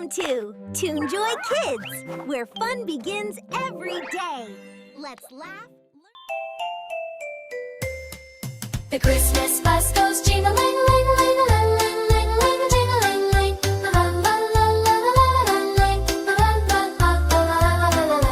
Welcome to ToonJoy Kids, where fun begins every day. Let's laugh. The Christmas bus goes jingling, ling, ling, ling, ling, ling, ling, jingling, ling. La la la la la la ling, la la la la la la la.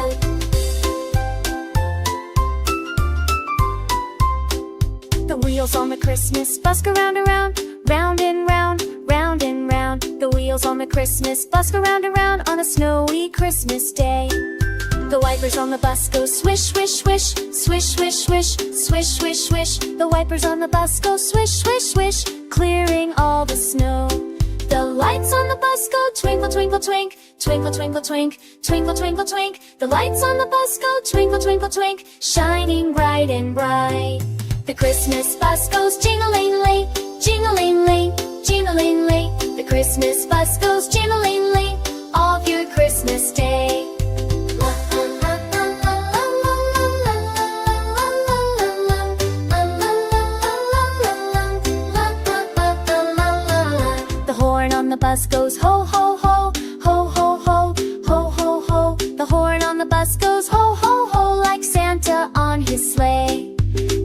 The wheels on the Christmas bus go round and round, round and round, round and round. The wheels on the Christmas bus go round and round on a snowy Christmas day. The wipers on the bus go swish, swish, swish, swish, swish, swish, swish, swish, swish. The wipers on the bus go swish, swish, swish, clearing all the snow. The lights on the bus go twinkle, twinkle, twink, twinkle, twinkle, twink, twinkle, twinkle, twink. The lights on the bus go twinkle, twinkle, twink, shining bright and bright. The Christmas bus goes jingling-ling, jingling-ling, jingling-ling. The Christmas bus goes jingling-ling all through Christmas Day. The horn on the bus goes ho, ho, ho, ho, ho, ho, ho, ho, ho. The horn on the bus goes ho, ho, ho, like Santa on his sleigh.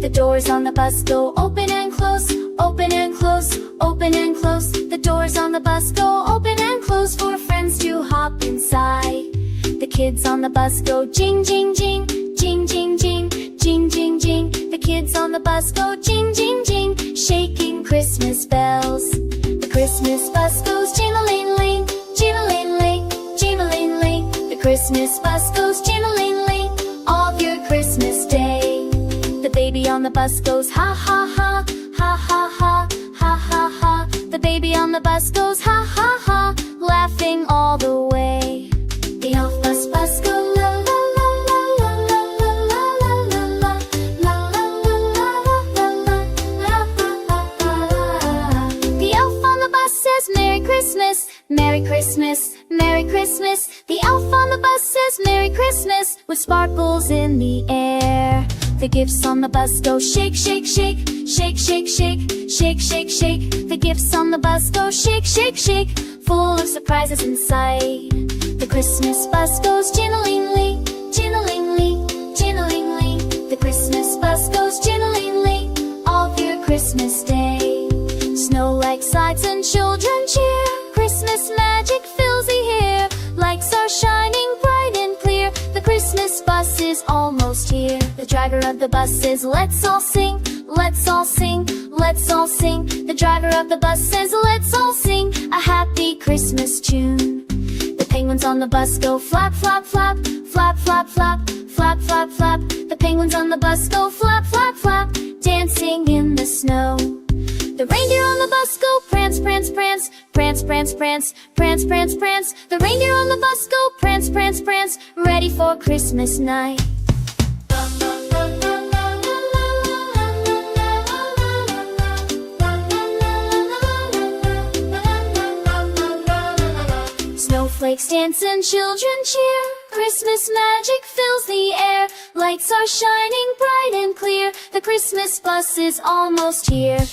The doors on the bus go open and close, open and close, open and close. The doors on the bus go open and close for friends to hop inside. The kids on the bus go jing, jing, jing, jing, jing, jing, jing, jing, jing. The kids on the bus go jing, jing, jing, shaking Christmas bells. The Christmas bus goes jingling-ling, jingling-ling, jingling-ling. The Christmas bus goes jingling-ling all through Christmas Day. The baby on the bus goes ha, ha, ha, ha, ha, ha, ha, ha, ha. The baby on the bus goes ha, ha, ha, laughing all the way. The elf bus go la, la, la, la, la, la, la, la, la, la, la, la, la, la, la, la. The elf on the bus says Merry Christmas, Merry Christmas, Merry Christmas. The elf on the bus says Merry Christmas with sparkles in the air. The gifts on the bus go shake, shake, shake, shake, shake, shake, shake, shake, shake. The gifts on the bus go shake, shake, shake, full of surprises in sight. The Christmas bus goes jingling-ling, jingling-ling, jingling-ling. The Christmas bus goes jingling-ling all through Christmas Day. Snow like slides and children cheer. Christmas magic fills the air. Lights are shining bright and clear. The Christmas bus is almost here. The driver of the bus says, let's all sing, let's all sing, let's all sing. The driver of the bus says, let's all sing a happy Christmas tune. The penguins on the bus go flap, flap, flap, flap, flap, flap, flap, flap, flap. The penguins on the bus go flap, flap, flap, dancing in the snow. The reindeer on the bus go prance, prance, prance, prance, prance, prance, prance, prance, prance. The reindeer on the bus go prance, prance, prance, ready for Christmas night. Snowflakes dance and children cheer. Christmas magic fills the air. Lights are shining bright and clear. The Christmas bus is almost here.